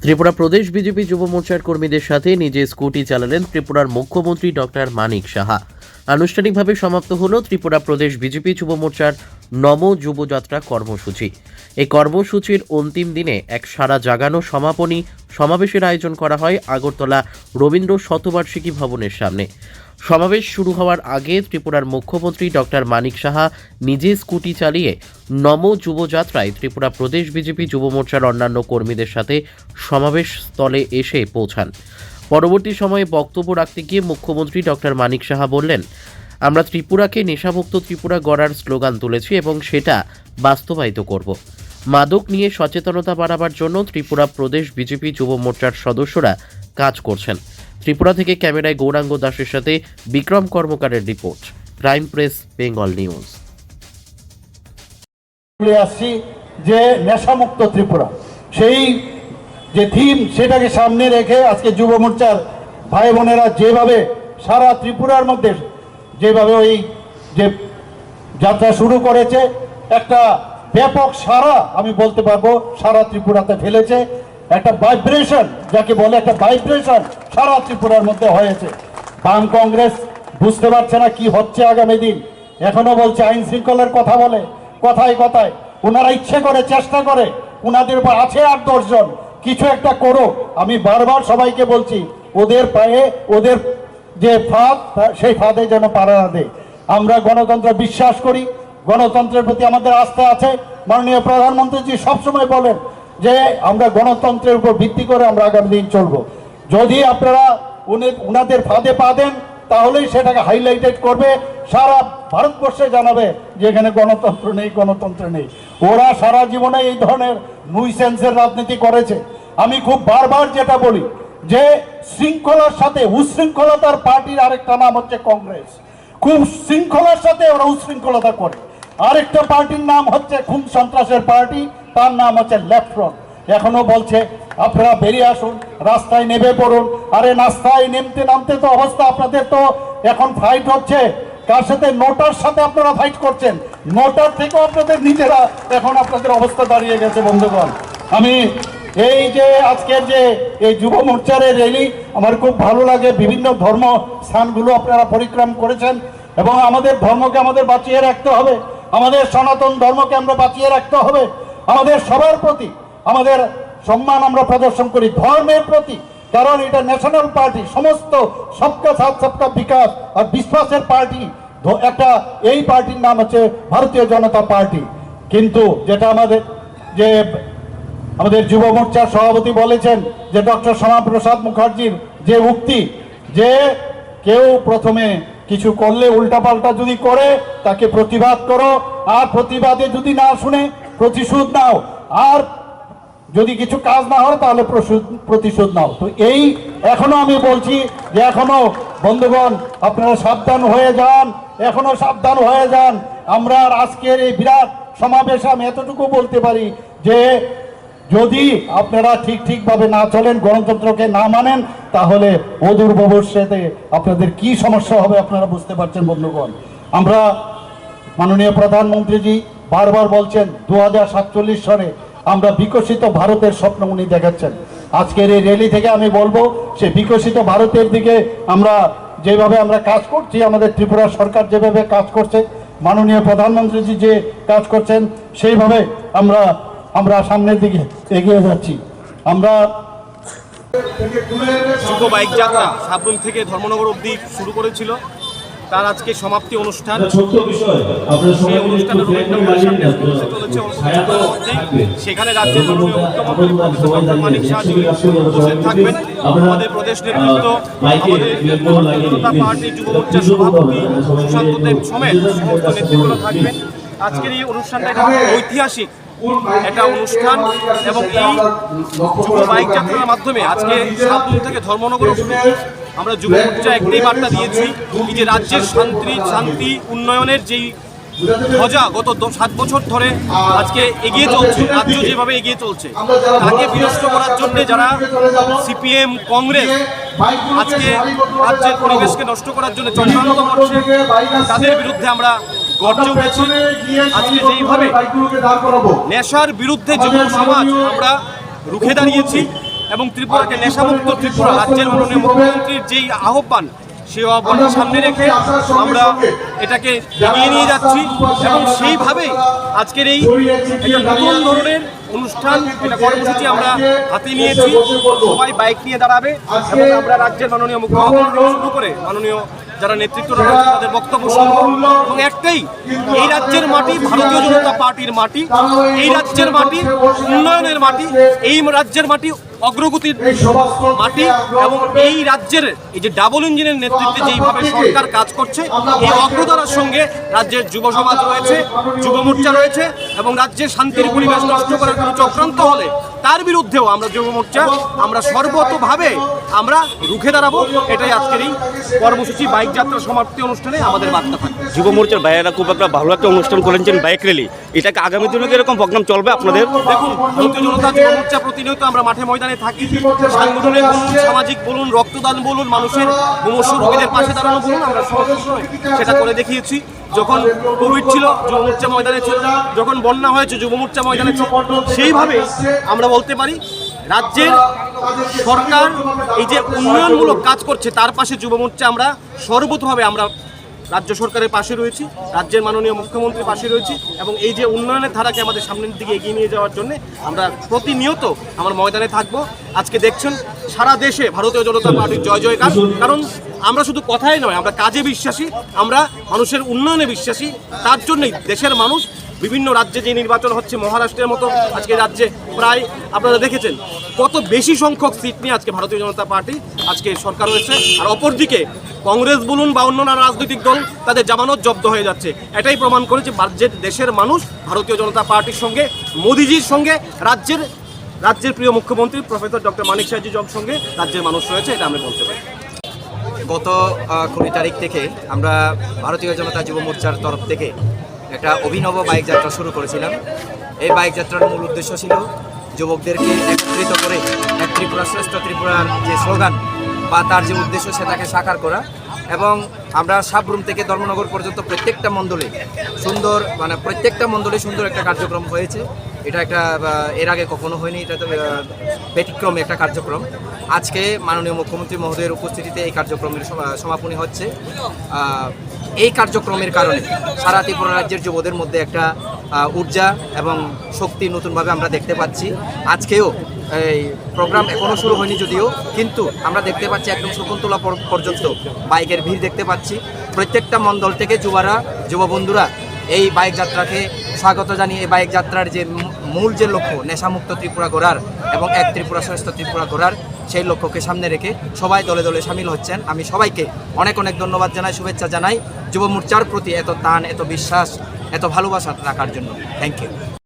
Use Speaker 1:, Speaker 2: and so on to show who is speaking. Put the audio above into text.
Speaker 1: ত্রিপুরা প্রদেশ BJP যুব মোর্চার কর্মীদের সাথে নিজে স্কুটি চালালেন ত্রিপুরার মুখ্যমন্ত্রী ডক্টর মানিক সাহা। আনুষ্ঠানিকভাবে সমাপ্ত হল ত্রিপুরা প্রদেশ বিজেপি যুব মোর্চার নম যুবযাত্রা কর্মসূচি। এই কর্মসূচির অন্তিম দিনে এক সারা জাগানো সমাপনী সমাবেশের আয়োজন করা হয় আগরতলা রবীন্দ্র শতবার্ষিকী ভবনের সামনে। সমাবেশ শুরু হওয়ার আগে ত্রিপুরার মুখ্যমন্ত্রী ডক্টর মানিক সাহা নিজে স্কুটি চালিয়ে নম যুবযাত্রায় ত্রিপুরা প্রদেশ বিজেপি যুব মোর্চার অন্যান্য কর্মীদের সাথে সমাবেশ স্থলে এসে পৌঁছান। পরবর্তী সময়ে বক্তব্য রাখতে গিয়ে মুখ্যমন্ত্রী ডক্টর মানিক সাহা বললেন, আমরা ত্রিপুরাকে নেশামুক্ত ত্রিপুরা গড়ার স্লোগান তুলেছি এবং সেটা বাস্তবায়িত করব। মাদক নিয়ে সচেতনতা বাড়াবার জন্য ত্রিপুরা প্রদেশ বিজেপি যুব মোর্চার সদস্যরা কাজ করছেন। ত্রিপুরা থেকে ক্যামেরায় গৌরাঙ্গ দাসের সাথে বিক্রম কর্মকারের report, crime press Bengal news.
Speaker 2: আসছি যে নেশামুক্ত ত্রিপুরা, সেই যে থিম সেটাকে সামনে রেখে আজকে যুব মোর্চার ভাই বোনেরা যেভাবে সারা ত্রিপুরার মধ্যে যেভাবে ওই যে যাত্রা শুরু করেছে, একটা ব্যাপক সারা আমি বলতে পারবো সারা ত্রিপুরাতে ফেলেছে। একটা ভাইব্রেশন, যাকে বলে একটা ভাইব্রেশন সারা ত্রিপুরার মধ্যে হয়েছে। বাম কংগ্রেস বুঝতে পারছে না কি হচ্ছে আগামী দিন, এখনো বলছে আইন শৃঙ্খলার কথা বলে, কথায় কথায় ওনারা ইচ্ছে করে চেষ্টা করে, ওনাদের উপর আছে 8-10 জন, কিছু একটা করো। আমি বারবার সবাইকে বলছি ওদের পায়ে ওদের যে ফাঁদ, সেই ফাঁদে যেন পাড়া না দেয়। আমরা গণতন্ত্র বিশ্বাস করি, গণতন্ত্রের প্রতি আমাদের আস্থা আছে। মাননীয় প্রধানমন্ত্রীজি সবসময় বলেন যে আমরা গণতন্ত্রের উপর ভিত্তি করে আমরা আগামী দিন চলবো। যদি আপনারা ওনাদের ফাঁদে পা দেন তাহলেই সেটাকে হাইলাইটেড করবে, সারা ভারতবর্ষে জানাবে যে এখানে গণতন্ত্র নেই, গণতন্ত্র নেই। ওরা সারা জীবনে এই ধরনের নুইসেন্সের রাজনীতি করেছে। আমি খুব বারবার যেটা বলি যে শৃঙ্খলার সাথে উশৃঙ্খলতার পার্টির আরেকটা নাম হচ্ছে কংগ্রেস। খুব শৃঙ্খলার সাথে ওরা উশৃঙ্খলতা করে। আরেকটা পার্টির নাম হচ্ছে খুন সন্ত্রাসের পার্টি, তার নাম হচ্ছে লেফট ফ্রন্ট। এখনো বলছে আপনারা বেরিয়ে আসুন, রাস্তায় নেমে পড়ুন। আরে রাস্তায় নামতে তো অবস্থা আপনাদের তো এখন ফাইট হচ্ছে কার সাথে? নোটার সাথে আপনারা ফাইট করছেন। নোটার থেকেও আপনাদের নিজেরা এখন আপনাদের অবস্থা দাঁড়িয়ে গেছে। বন্ধুগণ, আমি এই যে আজকের যে এই যুব মোর্চার র্যালি আমার খুব ভালো লাগে। বিভিন্ন ধর্ম স্থানগুলো আপনারা পরিক্রম করেছেন এবং আমাদের ধর্মকে আমাদের বাঁচিয়ে রাখতে হবে, আমাদের সনাতন ধর্মকে আমরা বাঁচিয়ে রাখতে হবে। আমাদের সবার প্রতি আমাদের সম্মান আমরা প্রদর্শন করি ধর্মের প্রতি, কারণ এটা ন্যাশনাল পার্টি, সমস্ত সবকা সাথ সবকা বিকাশ আর বিশ্বাসের পার্টি একটা। এই পার্টির নাম হচ্ছে ভারতীয় জনতা পার্টি। কিন্তু যেটা আমাদের যুব মোর্চার সভাপতি বলেছেন যে ডক্টর শ্যামাপ্রসাদ মুখার্জির যে উক্তি যে কেউ প্রথমে কিছু করলে উল্টাপাল্টা যদি করে তাকে প্রতিবাদ করো, আর প্রতিবাদে যদি না শুনে প্রতিশোধ নাও, আর যদি কিছু কাজ না হয় তাহলে প্রতিশোধ নাও। তো এই এখনো আমি বলছি যে এখনো বন্ধুগণ আপনারা সাবধান হয়ে যান, এখনো সাবধান হয়ে যান। আমরা আজকের এই বিরাট সমাবেশে আমি এতটুকু বলতে পারি যে যদি আপনারা ঠিকভাবে না চলেন, গণতন্ত্রকে না মানেন, তাহলে অদূর ভবিষ্যতে আপনাদের কি সমস্যা হবে আপনারা বুঝতে পারছেন। বন্ধুগণ, আমরা মাননীয় প্রধানমন্ত্রীজি বারবার বলছেন 2047 সনে আমরা বিকশিত ভারতের স্বপ্ন উনি দেখাচ্ছেন। আজকের এই র্যালি থেকে আমি বলবো সে বিকশিত ভারতের দিকে আমরা যেভাবে আমরা কাজ করছি, আমাদের ত্রিপুরা সরকার যেভাবে কাজ করছে, মাননীয় প্রধানমন্ত্রীজি যে কাজ করছেন, সেইভাবে আমরা সামনের দিকে এগিয়ে যাচ্ছি। আমরা
Speaker 3: যুব বাইক যাত্রা সাবরুম থেকে ধর্মনগর অবধি শুরু করেছিল, তার আজকে সমাপ্তি অনুষ্ঠান। সেই অনুষ্ঠানের সেখানে রাজ্যের মাননীয় মুখ্যমন্ত্রী ডক্টর মানিক সাহা উপস্থিত থাকবেন। আমাদের প্রদেশ নেতৃত্ব, আমাদের জনতা পার্টি যুব মোর্চার সভাপতি সুশান্ত দেব সমেত সমস্ত নেতৃত্বরা থাকবেন। আজকের এই অনুষ্ঠানটা ঐতিহাসিক একটা অনুষ্ঠান এবং এই যুব বাইক যাত্রার মাধ্যমে আজকে সাবরুম থেকে ধর্মনগর আমরা যুব মোর্চা একটাই বার্তা দিয়েছি যে রাজ্যের শান্তি উন্নয়নের যেই ধ্বজা গত 7 বছর ধরে আজকে এগিয়ে চলছে, রাজ্য যেভাবে এগিয়ে চলছে তাকে বিনষ্ট করার জন্য যারা সিপিএম কংগ্রেস আজকে রাজ্যের পরিবেশকে নষ্ট করার জন্য চক্রান্ত করছে, তাদের বিরুদ্ধে আমরা গর্জে উঠেছি। আজকে যেইভাবে নেশার বিরুদ্ধে যুব সমাজ আমরা রুখে দাঁড়িয়েছি, এবং ত্রিপুরাকে নেশামুক্ত ত্রিপুরা রাজ্যের মাননীয় মুখ্যমন্ত্রীর যেই আহ্বান সেই আহ্বানকে সামনে রেখে আমরা এটাকে এগিয়ে নিয়ে যাচ্ছি এবং সেইভাবেই আজকের এই একটা নতুন ধরনের অনুষ্ঠান এটা কর্মসূচি আমরা হাতে নিয়েছি। সবাই বাইক নিয়ে দাঁড়াবে এবং আমরা রাজ্যের মাননীয় মুখ্যমন্ত্রী থেকে শুরু করে মাননীয় যারা নেতৃত্ব রয়েছে তাদের বক্তব্য শুনবো এবং একটাই, এই রাজ্যের মাটি ভারতীয় জনতা পার্টির মাটি, এই রাজ্যের মাটি উন্নয়নের মাটি, এই রাজ্যের মাটি অগ্রগতির মাটি এবং এই রাজ্যের এই যে ডাবল ইঞ্জিনের নেতৃত্বে যেইভাবে সরকার কাজ করছে এই অগ্রধারার সঙ্গে রাজ্যের যুব সমাজ রয়েছে, যুব মোর্চা রয়েছে এবং রাজ্যের শান্তির পরিবেশ নষ্ট করার কোনো চক্রান্ত হলে তার বিরুদ্ধেও আমরা যুব মোর্চা আমরা সর্বতভাবে আমরা রুখে দাঁড়াবো। এটাই আজকের এই কর্মসূচি বাইক যাত্রা সমাপ্তি অনুষ্ঠানে আমাদের বার্তা থাকবে।
Speaker 4: যুব মোর্চার ভাইয়েরা খুব একটা ভালো একটা অনুষ্ঠান করেছেন বাইক র্যালি, এটাকে আগামী দিনে এরকম প্রোগ্রাম চলবে আপনাদের?
Speaker 3: দেখুন, ভারতীয় জনতা যুব মোর্চা প্রতিনিয়ত আমরা মাঠে ময়দানে থাকি, সাংগঠনিক বলুন, সামাজিক বলুন, রক্তদান বলুন, মানুষের মুমূর্ষু রোগীদের পাশে দাঁড়ানো বলুন, আমরা সবসময় সেটা করে দেখিয়েছি। যখন কোভিড ছিল যুব মোর্চা ময়দানে ছিল, যখন বন্যা হয়েছে যুব মোর্চা ময়দানে ছিল, সেইভাবে আমরা বলতে পারি রাজ্যের সরকার এই যে উন্নয়নমূলক কাজ করছে তার পাশে যুব মোর্চা আমরা সর্বতভাবে আমরা রাজ্য সরকারের পাশে রয়েছি, রাজ্যের মাননীয় মুখ্যমন্ত্রীর পাশে রয়েছি এবং এই যে উন্নয়নের ধারাকে আমাদের সামনের দিকে এগিয়ে নিয়ে যাওয়ার জন্য আমরা প্রতিনিয়ত আমার ময়দানে থাকব। আজকে দেখছেন সারা দেশে ভারতীয় জনতা পার্টির জয় জয়কার, কারণ আমরা শুধু কথাই নয়, আমরা কাজে বিশ্বাসী, আমরা মানুষের উন্নয়নে বিশ্বাসী। তার জন্যই দেশের মানুষ বিভিন্ন রাজ্যে যে নির্বাচন হচ্ছে, মহারাষ্ট্রের মতো আজকে রাজ্যে প্রায় আপনারা দেখেছেন কত বেশি সংখ্যক সিট নিয়ে আজকে ভারতীয় জনতা পার্টি আজকে সরকার হয়েছে, আর অপরদিকে কংগ্রেস বলুন বা অন্য রাজনৈতিক দল তাদের জামানত জব্দ হয়ে যাচ্ছে। এটাই প্রমাণ করেছে রাজ্যের দেশের মানুষ ভারতীয় জনতা পার্টির সঙ্গে, মোদিজির সঙ্গে, রাজ্যের প্রিয় মুখ্যমন্ত্রী প্রফেসর ডক্টর মানিক সাহাজির সঙ্গে রাজ্যের মানুষ রয়েছে, এটা আমরা বলতে পারি।
Speaker 5: গত 20 তারিখ থেকে আমরা ভারতীয় জনতা যুব মোর্চার তরফ থেকে একটা অভিনব বাইক যাত্রা শুরু করেছিলাম। এই বাইক যাত্রার মূল উদ্দেশ্য ছিল যুবকদেরকে একত্রিত করে এক ত্রিপুরা শ্রেষ্ঠ ত্রিপুরার যে স্লোগান বা তার যে উদ্দেশ্য সেটাকে সাকার করা, এবং আমরা সাবরুম থেকে ধর্মনগর পর্যন্ত প্রত্যেকটা মণ্ডলে সুন্দর একটা কার্যক্রম হয়েছে। এটা একটা এর আগে কখনো হয়নি, এটা তো ব্যতিক্রম একটা কার্যক্রম। আজকে মাননীয় মুখ্যমন্ত্রী মহোদয়ের উপস্থিতিতে এই কার্যক্রমের সমাপনী হচ্ছে। এই কার্যক্রমের কারণে সারা ত্রিপুরা রাজ্যের যুবদের মধ্যে একটা ঊর্জা এবং শক্তি নতুনভাবে আমরা দেখতে পাচ্ছি। আজকেও এই প্রোগ্রাম এখনও শুরু হয়নি যদিও, কিন্তু আমরা দেখতে পাচ্ছি একদম শকুন্তলা পর্যন্ত বাইকের ভিড় দেখতে পাচ্ছি। প্রত্যেকটা মণ্ডল থেকে যুব বন্ধুরা এই বাইক যাত্রাকে স্বাগত জানিয়ে এই বাইক যাত্রার যে মূল যে লক্ষ্য নেশামুক্ত ত্রিপুরা গড়ার এবং এক ত্রিপুরা শ্রেষ্ঠ ত্রিপুরা গড়ার, সেই লক্ষ্যকে সামনে রেখে সবাই দলে দলে সামিল হচ্ছেন। আমি সবাইকে অনেক ধন্যবাদ জানাই, শুভেচ্ছা জানাই যুব মোর্চার প্রতি এত টান, এত বিশ্বাস, এত ভালোবাসা রাখার জন্য। Thank you.